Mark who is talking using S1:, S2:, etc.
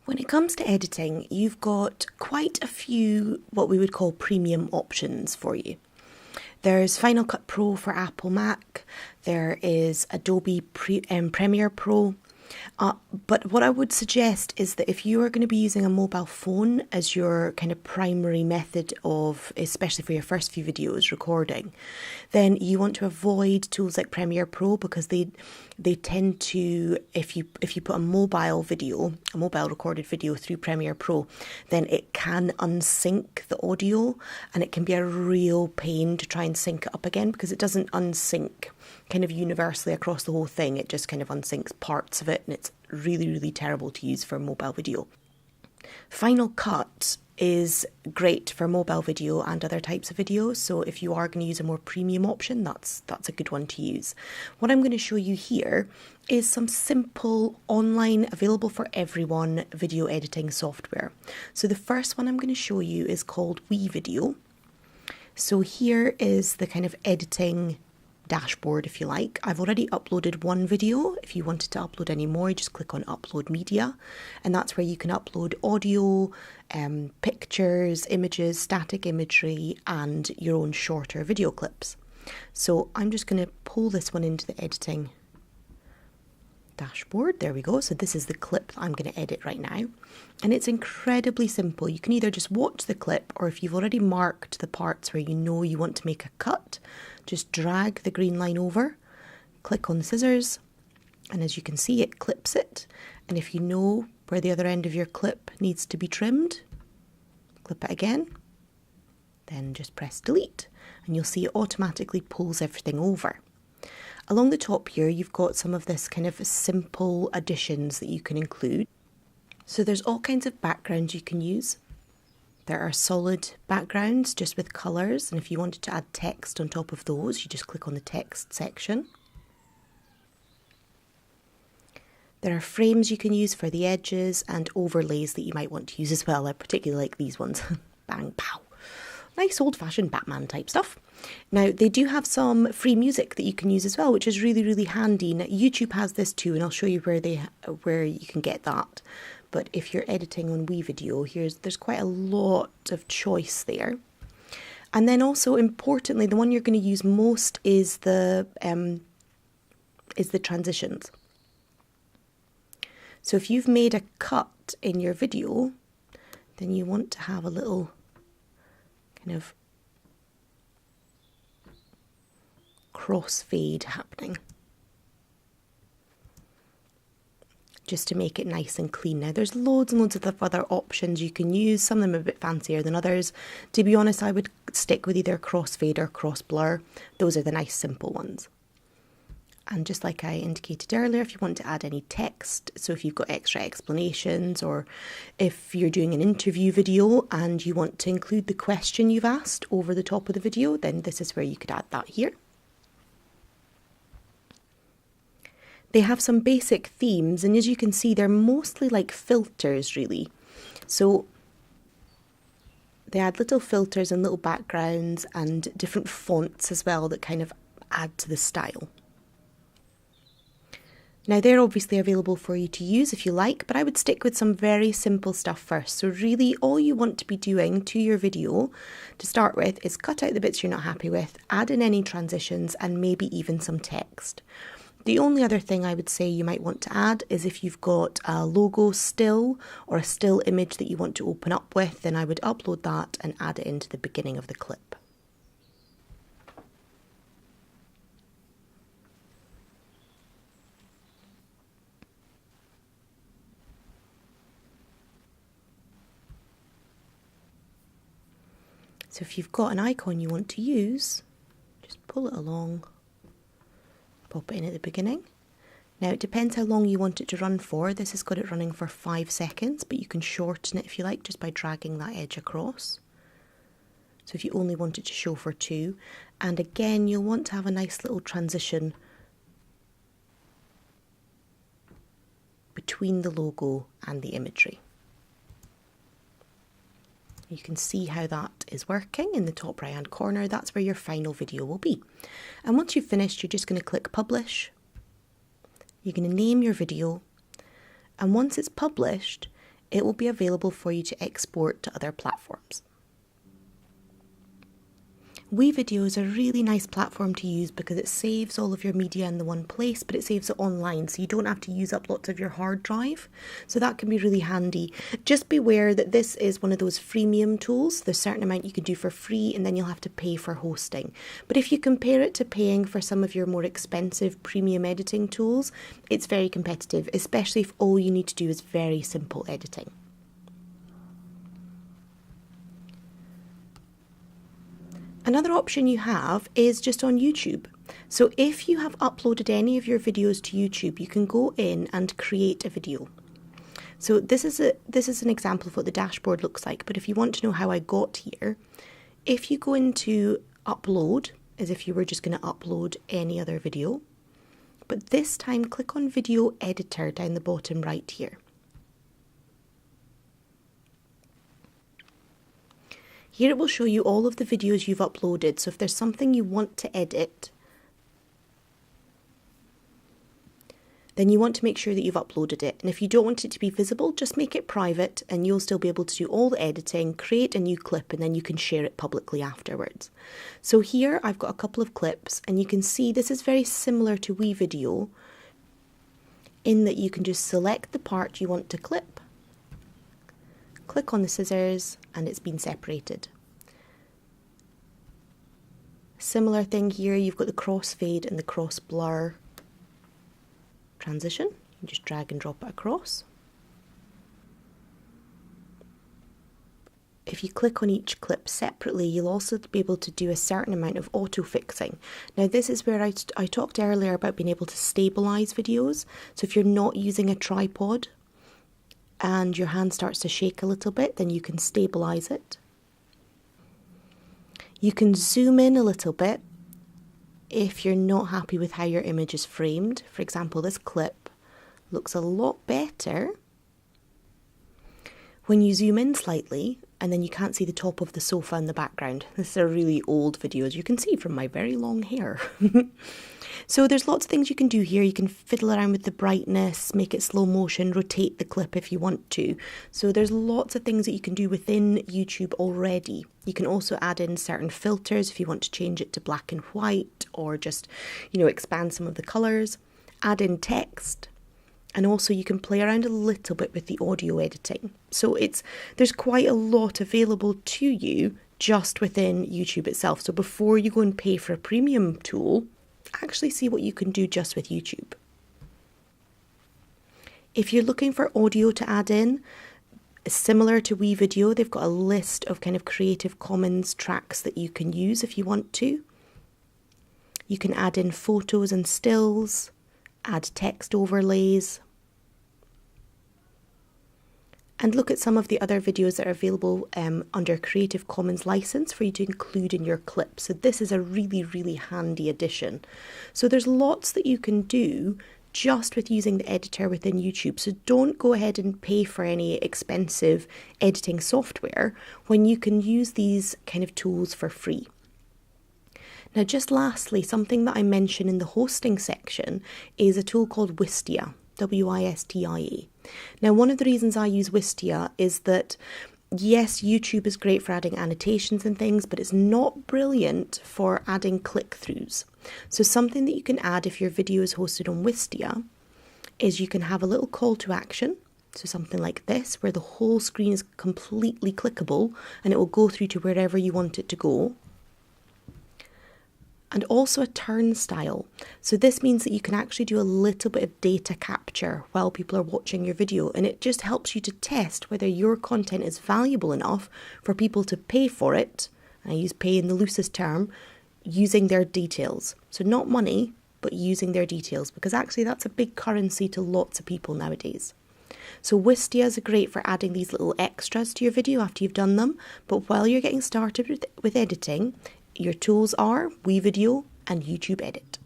S1: When it comes to editing, you've got quite a few what we would call premium options for you. There's Final Cut Pro for Apple Mac, there is Adobe Premiere Pro, but what I would suggest is that if you are going to be using a mobile phone as your kind of primary method of, especially for your first few videos recording, then you want to avoid tools like Premiere Pro because they tend to, if you put a mobile recorded video through Premiere Pro, then it can unsync the audio and it can be a real pain to try and sync it up again because it doesn't unsync kind of universally across the whole thing. It just kind of unsyncs parts of it and it's really, really terrible to use for mobile video. Final Cut is great for mobile video and other types of videos, so if you are going to use a more premium option, that's a good one to use. What I'm going to show you here is some simple online, available for everyone video editing software. So the first one I'm going to show you is called WeVideo. So here is the kind of editing dashboard, if you like. I've already uploaded one video. If you wanted to upload any more, you just click on Upload Media, and that's where you can upload audio, pictures, images, static imagery, and your own shorter video clips. So I'm just going to pull this one into the editing dashboard. There we go. So this is the clip that I'm going to edit right now. And it's incredibly simple. You can either just watch the clip, or if you've already marked the parts where you know you want to make a cut, just drag the green line over, click on the scissors, and as you can see, it clips it. And if you know where the other end of your clip needs to be trimmed, clip it again, then just press delete, and you'll see it automatically pulls everything over. Along the top here, you've got some of this kind of simple additions that you can include. So there's all kinds of backgrounds you can use. There are solid backgrounds just with colours, and if you wanted to add text on top of those, you just click on the text section. There are frames you can use for the edges and overlays that you might want to use as well. I particularly like these ones. Bang, pow. Nice old-fashioned Batman type stuff. Now, they do have some free music that you can use as well, which is really, really handy. Now, YouTube has this too, and I'll show you where you can get that. But if you're editing on WeVideo, there's quite a lot of choice there. And then also, importantly, the one you're going to use most is the transitions. So if you've made a cut in your video, then you want to have a little kind of crossfade happening, just to make it nice and clean. Now there's loads and loads of other options you can use, some of them are a bit fancier than others. To be honest, I would stick with either crossfade or cross blur. Those are the nice simple ones. And just like I indicated earlier, if you want to add any text, so if you've got extra explanations, or if you're doing an interview video and you want to include the question you've asked over the top of the video, then this is where you could add that here. They have some basic themes, and as you can see, they're mostly like filters, really. So they add little filters and little backgrounds and different fonts as well that kind of add to the style. Now they're obviously available for you to use if you like, but I would stick with some very simple stuff first. So really all you want to be doing to your video to start with is cut out the bits you're not happy with, add in any transitions, and maybe even some text. The only other thing I would say you might want to add is if you've got a logo still or a still image that you want to open up with, then I would upload that and add it into the beginning of the clip. So if you've got an icon you want to use, just pull it along, pop it in at the beginning. Now it depends how long you want it to run for. This has got it running for 5 seconds, but you can shorten it if you like just by dragging that edge across. So if you only want it to show for 2, and again you'll want to have a nice little transition between the logo and the imagery. You can see how that is working in the top right hand corner. That's where your final video will be. And once you've finished, you're just going to click publish. You're going to name your video. And once it's published, it will be available for you to export to other platforms. WeVideo is a really nice platform to use because it saves all of your media in the one place, but it saves it online, so you don't have to use up lots of your hard drive. So that can be really handy. Just beware that this is one of those freemium tools. There's a certain amount you can do for free and then you'll have to pay for hosting. But if you compare it to paying for some of your more expensive premium editing tools, it's very competitive, especially if all you need to do is very simple editing. Another option you have is just on YouTube. So if you have uploaded any of your videos to YouTube, you can go in and create a video. So this is an example of what the dashboard looks like, but if you want to know how I got here, if you go into upload, as if you were just going to upload any other video, but this time click on video editor down the bottom right here. Here it will show you all of the videos you've uploaded, so if there's something you want to edit, then you want to make sure that you've uploaded it. And if you don't want it to be visible, just make it private and you'll still be able to do all the editing, create a new clip, and then you can share it publicly afterwards. So here I've got a couple of clips and you can see this is very similar to WeVideo in that you can just select the part you want to clip, click on the scissors, and it's been separated. Similar thing here, you've got the crossfade and the cross blur transition. You just drag and drop it across. If you click on each clip separately, you'll also be able to do a certain amount of auto fixing. Now this is where I talked earlier about being able to stabilize videos. So if you're not using a tripod and your hand starts to shake a little bit, then you can stabilize it. You can zoom in a little bit if you're not happy with how your image is framed. For example, this clip looks a lot better when you zoom in slightly and then you can't see the top of the sofa in the background. This is a really old video, as you can see from my very long hair. So there's lots of things you can do here. You can fiddle around with the brightness, make it slow motion, rotate the clip if you want to. So there's lots of things that you can do within YouTube already. You can also add in certain filters if you want to change it to black and white or just, expand some of the colours. Add in text. And also you can play around a little bit with the audio editing. So there's quite a lot available to you just within YouTube itself. So before you go and pay for a premium tool, actually see what you can do just with YouTube. If you're looking for audio to add in, similar to WeVideo, they've got a list of kind of Creative Commons tracks that you can use if you want to. You can add in photos and stills, add text overlays, and look at some of the other videos that are available under Creative Commons license for you to include in your clip. So this is a really, really handy addition. So there's lots that you can do just with using the editor within YouTube. So don't go ahead and pay for any expensive editing software when you can use these kind of tools for free. Now, just lastly, something that I mentioned in the hosting section is a tool called Wistia, Wistia. Now, one of the reasons I use Wistia is that, yes, YouTube is great for adding annotations and things, but it's not brilliant for adding click-throughs. So something that you can add if your video is hosted on Wistia is you can have a little call to action. So something like this, where the whole screen is completely clickable and it will go through to wherever you want it to go. And also a turnstile. So this means that you can actually do a little bit of data capture while people are watching your video, and it just helps you to test whether your content is valuable enough for people to pay for it. I use pay in the loosest term, using their details. So not money, but using their details, because actually that's a big currency to lots of people nowadays. So Wistia is great for adding these little extras to your video after you've done them, but while you're getting started with editing, your tools are WeVideo and YouTube Edit.